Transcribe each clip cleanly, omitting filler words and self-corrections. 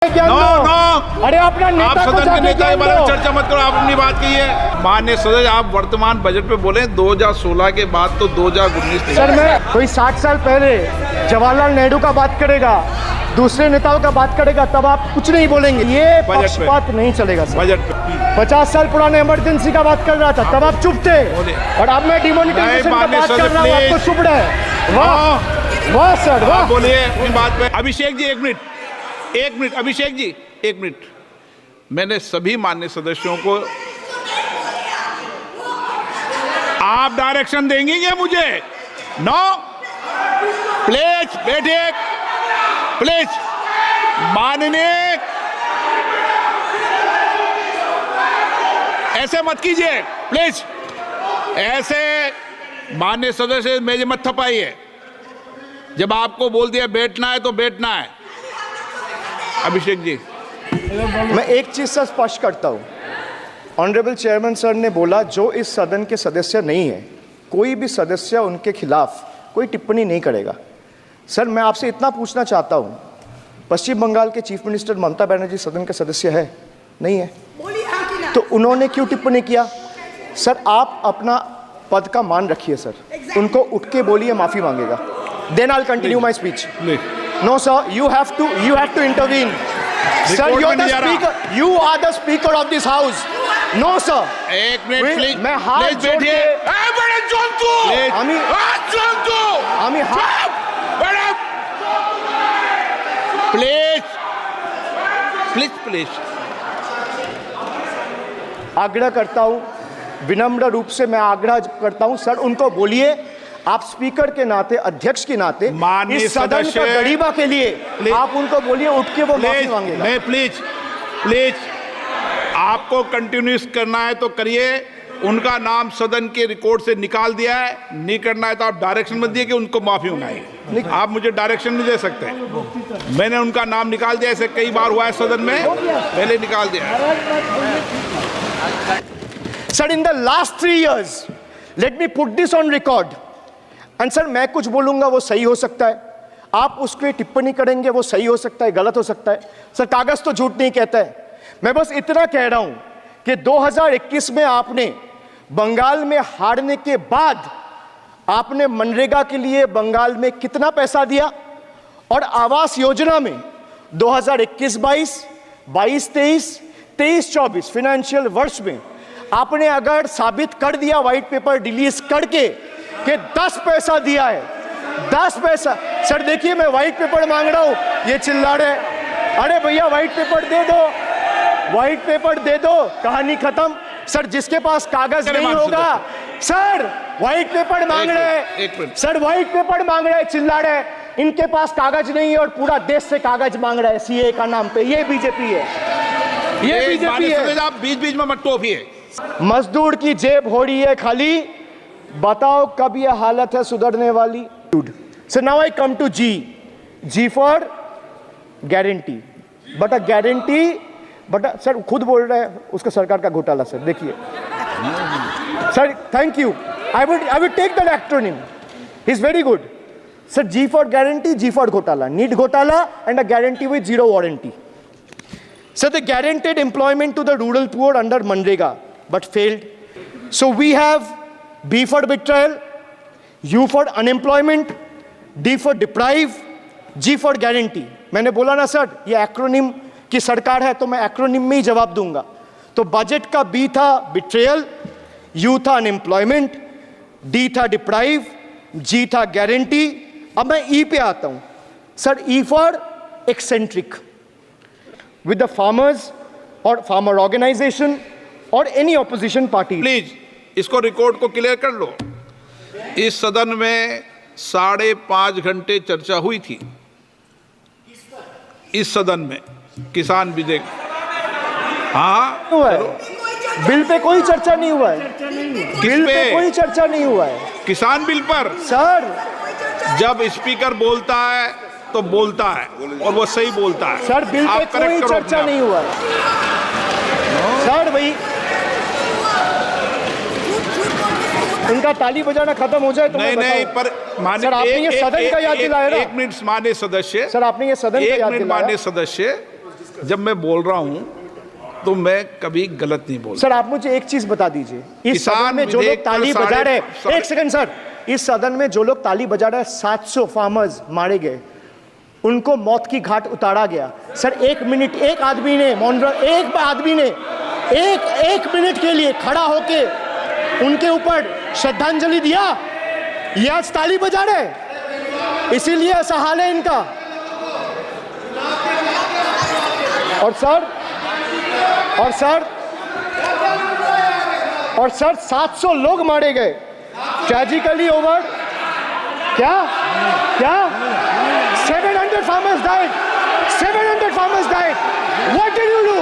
अरे अपना आप नेता को सदन के जाके नेता के ज्ञान बारे में दो। चर्चा मत करो। आप अपनी बात कीजिए। माननीय सदस्य, आप वर्तमान बजट पे बोले 2016 के बाद तो 2019 नहीं। सर मैं कोई 60 साल पहले जवाहरलाल नेहरू का बात करेगा, दूसरे नेताओं का बात करेगा, तब आप कुछ नहीं बोलेंगे। ये बजट पे। पक्षपात नहीं चलेगा सर। बजट पे 50 साल पुराने इमरजेंसी का बात कर रहा था, तब आप चुप थे। बोले। और अब मैं डिमोनेटाइजेशन का माननीय बात कर सदस्य, रहा हूँ, आपको प्लीज। चुप रहे। वाह वाह सर आप वाह। बोलिए अपनी बात पे। अभिषेक जी एक मिनट अभिषेक जी एक मिनट। मैंने सभी माननीय सदस्यों को, आप डायरेक्शन देंगे क्या मुझे? नो प्लीज बैठिए, प्लीज। माननीय, ऐसे मत कीजिए प्लीज। ऐसे माननीय सदस्य मेरे मत थपाइए। जब आपको बोल दिया बैठना है तो बैठना है। अभिषेक जी, मैं एक चीज से स्पष्ट करता हूँ। ऑनरेबल चेयरमैन सर ने बोला जो इस सदन के सदस्य नहीं है, कोई भी सदस्य उनके खिलाफ कोई टिप्पणी नहीं करेगा। सर मैं आपसे इतना पूछना चाहता हूँ, पश्चिम बंगाल के चीफ मिनिस्टर ममता बनर्जी सदन के सदस्य है? नहीं है। तो उन्होंने क्यों टिप्पणी किया? सर आप अपना पद का मान रखिए सर। उनको उठ के बोलिए माफी मांगेगा। Then I continue my speech. No sir, you have to intervene. Sir, you're the speaker. You are the speaker of this house. No sir. एक मिनट प्लीज। मैं हाथ प्लीज जोड़ बैठिए। के- আমি प्लीज प्लीज प्लीज। आग्रह करता हूं, विनम्र रूप से मैं आग्रह करता हूं सर, उनको बोलिए आप स्पीकर के नाते, अध्यक्ष के नाते, माननीय इस सदन का सदस्य- गरिमा के लिए आप उनको बोलिए उठ के वो माफी मांगेगा। मैं प्लीज आपको कंटिन्यूस करना है तो करिए। उनका नाम सदन के रिकॉर्ड से निकाल दिया है। नहीं करना है तो आप डायरेक्शन मत दिए कि उनको माफी मंगाइए। आप मुझे डायरेक्शन नहीं दे सकते। मैंने उनका नाम निकाल दिया। ऐसे कई बार हुआ है सदन में, पहले निकाल दिया है। Sir in the last 3 years, let me put this on record. And sir मैं कुछ बोलूंगा वो सही हो सकता है, आप उस पर टिप्पणी करेंगे वो सही हो सकता है, गलत हो सकता है। सर कागज तो झूठ नहीं कहता है। मैं बस इतना कह रहा हूं कि 2021 में आपने बंगाल में हारने के बाद आपने मनरेगा के लिए बंगाल में कितना पैसा दिया, और आवास योजना में 2021-22, 22-23, 23-24 फाइनेंशियल वर्ष में आपने अगर साबित कर दिया व्हाइट पेपर रिलीज करके कि 10 पैसा दिया है, 10 पैसा। सर देखिए मैं व्हाइट पेपर मांग रहा हूं, ये चिल्ला रहे। अरे भैया व्हाइट पेपर दे दो, व्हाइट पेपर दे दो, कहानी खत्म। सर जिसके पास कागज नहीं होगा, सर व्हाइट पेपर मांग रहे हैं, सर व्हाइट पेपर मांग रहे हैं, चिल्ला रहे। इनके पास कागज नहीं है और पूरा देश से कागज मांग रहा है सीए का नाम पे। ये बीजेपी है, ये बीजेपी है। आप बीच में मत टोपिए। मजदूर की जेब हो रही है खाली, बताओ कब यह हालत है सुधरने वाली? So now I come to G for guarantee. But a guarantee, but sir खुद बोल रहे हैं उसका सरकार का घोटाला। सर देखिए sir, thank you, I would take that acronym, he is very good. Sir G for guarantee, G for घोटाला, नीट घोटाला and a guarantee with 0 warranty. So they guaranteed employment to the rural poor under Manrega, but failed. So we have B for betrayal, U for unemployment, D for deprive, G for guarantee. मैंने बोला ना sir, ये acronym की सरकार है तो मैं acronym में ही जवाब दूंगा। तो बजट का B था betrayal, U था unemployment, D था deprive, G था guarantee. अब मैं E पे आता हूं sir, E for eccentric. With the farmers or farmer organization or any opposition party. Please इसको रिकॉर्ड को क्लियर कर लो। इस सदन में 5.5 घंटे चर्चा हुई थी। इस सदन में किसान विधेयक, हाँ हुआ है, बिल पे कोई चर्चा नहीं हुआ है, बिल पे कोई चर्चा नहीं हुआ है। किसान बिल पर सर जब स्पीकर बोलता है तो बोलता है और वो सही बोलता है। सर बिल पे कोई चर्चा नहीं हुआ है सर। भाई इनका ताली बजाना खत्म हो जाए तो नहीं पर माननीय सर आपने ये सदन का याद दिलाया ना। एक मिनट माननीय सदस्य, सर आपने ये सदन का याद दिलाया। माननीय सदस्य, जब मैं बोल रहा हूं तो मैं कभी गलत नहीं बोलता। सर आप मुझे एक चीज बता दीजिए, इस सदन में जो लोग ताली बजा रहे हैं, एक सेकंड सर, इस सदन में जो लोग ताली बजा रहे हैं, 700 फार्मर्स मारे गए, उनको मौत की घाट उतारा गया। सर एक मिनट, एक आदमी ने एक मिनट के लिए खड़ा होके उनके ऊपर श्रद्धांजलि दिया, ये आज ताली बजा रहे, इसीलिए ऐसा हाल है इनका। और सर 700 लोग मारे गए, ट्रेजिकली ओवर, क्या 700 farmers died. 700 farmers died. What did you do?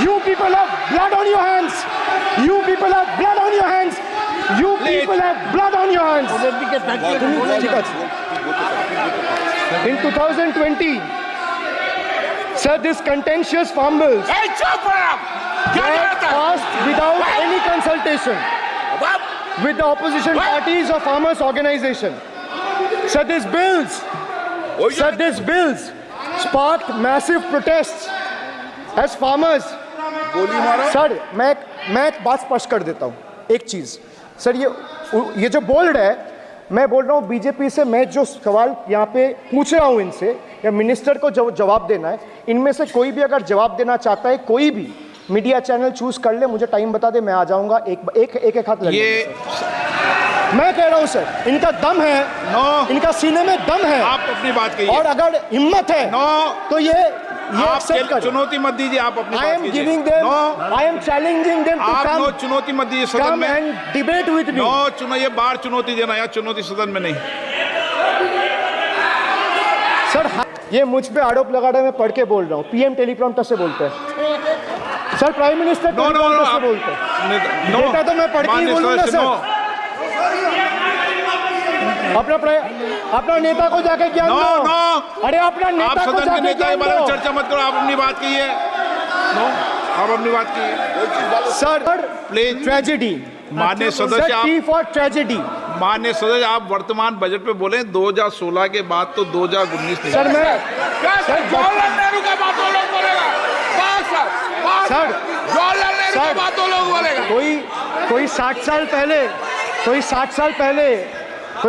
You people have blood on your hands. You people have blood on your hands. You people have blood on your hands. In 2020, sir, this contentious farm bills were passed without any consultation with the opposition parties or farmers' organization. Sir, these bills sparked massive protests as farmers. Sir मैं एक बात स्पष्ट कर देता हूँ, एक चीज़ sir, ये जो बोल रहा है, मैं बोल रहा हूँ बीजेपी से, मैं जो सवाल यहाँ पे पूछ रहा हूँ इनसे, या मिनिस्टर को जो जवाब देना है, इनमें से कोई भी अगर जवाब देना चाहता है, कोई भी मीडिया चैनल चूज कर ले, मुझे टाइम बता दे, मैं आ जाऊंगा, एक हाथ लगे। मैं कह रहा हूं सर, इनका दम है, इनका सीने में दम है, आप अपनी बात कहिए, और अगर हिम्मत है तो ये आप चुनौती मत दीजिए, आप अपनी बात कीजिए। I am challenging them to come. आप चुनौती मत दीजिए सदन में, and debate with me. ये बार चुनौती देना, या चुनौती सदन में नहीं। सर ये मुझ पे आरोप लगा रहे हैं, मैं पढ़ के बोल रहा हूँ, पीएम टेलीप्रॉम्प्टर से बोलते हैं सर, प्राइम मिनिस्टर टेलीप्रॉम्प्टर से बोलते हैं, बेटा तो मैं पढ़ के ही बोलूंगा सर। अपना नेता को जाके ज्ञान दो। अरे अपना नेता को जाके ज्ञान दो। चर्चा मत करो, आप अपनी बात कीजिए। आप अपनी बात कीजिए सर। प्लीज ट्रेजेडी, माननीय सदस्य, फॉर ट्रेजेडी, माननीय सदस्य, आप वर्तमान बजट पे बोले 2016 के बाद तो 2019 सर मैं जवाहरलाल नेहरू का बात लोग बोलेगा, सर जवाहरलाल नेहरू का बात लोग बोलेगा। कोई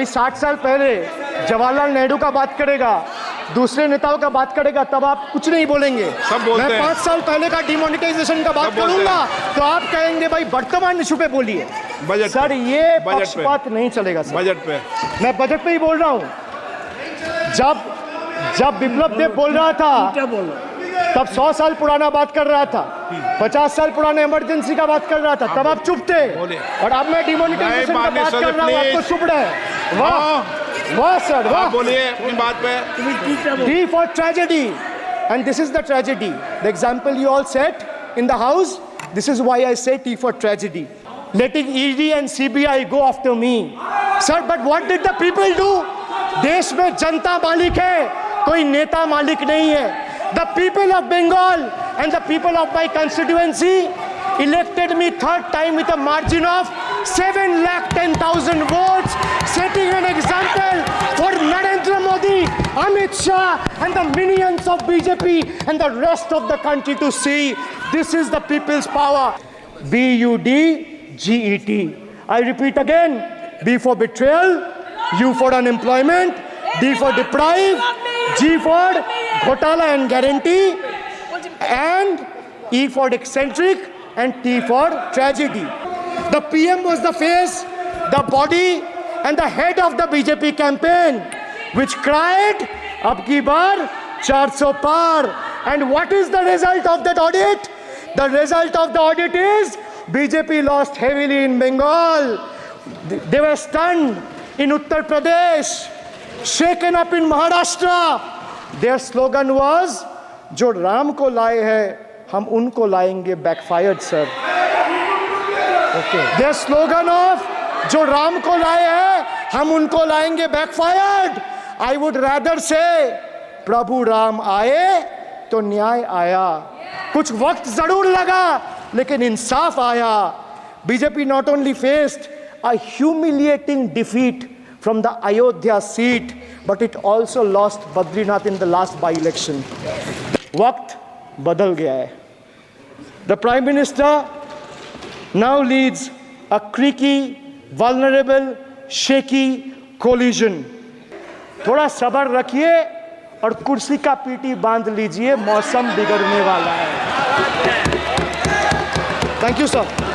60 साल पहले जवाहरलाल नेहरू का बात करेगा, दूसरे नेताओं का बात करेगा, तब आप कुछ नहीं बोलेंगे। सब बोलते हैं। मैं 5 साल पहले का डिमोनेटाइजेशन का बात करूंगा तो आप कहेंगे भाई वर्तमान इशू पे बोलिए। बजट सर ये पक्षपात नहीं चलेगा सर। बजट पे मैं बजट पे ही बोल रहा हूँ। जब बिप्लब देव बोल रहा था तब 100 साल पुराना बात कर रहा था, 50 साल पुराने इमरजेंसी का बात कर रहा था, तब आप चुप थे, और अब मैं डिमोनेटाइजेशन का बात कर रहा हूँ, आपको चुप रहे। वाह सर, वाह। बोलिए अपनी बात पे। T for tragedy, and this is the tragedy. The example you all set in the house, this is why I say T for tragedy. Letting ED and CBI go after me, sir. But what did the people do? देश में जनता मालिक है, कोई नेता मालिक नहीं है। The people of Bengal and the people of my constituency elected me 3rd time with a margin of 710,000 votes, setting an example for Narendra Modi, Amit Shah and the minions of BJP and the rest of the country to see this is the people's power. BUDGET. I repeat again, B for betrayal, U for unemployment, D for deprive, G for Ghotala and guarantee, and E for eccentric, and T for tragedy. The PM was the face, the body, and the head of the BJP campaign, which cried, "Ab ki baar 400 par." And what is the result of that audit? The result of the audit is BJP lost heavily in Bengal. They were stunned in Uttar Pradesh, shaken up in Maharashtra. Their slogan was, "जो राम को लाए हैं हम उनको लाएंगे backfired, sir." Okay. Their slogan of जो राम को लाए हैं हम उनको लाएंगे backfired. I would rather say प्रभु राम आए तो न्याय आया। कुछ वक्त जरूर लगा लेकिन इंसाफ आया। BJP not only faced a humiliating defeat from the Ayodhya seat, but it also lost Badrinath in the last by-election. वक्त बदल गया है। The prime minister now leads a creaky, vulnerable, shaky coalition. थोड़ा सब्र रखिए और कुर्सी का पीटी बांध लीजिए, मौसम बिगड़ने वाला है। Thank you sir.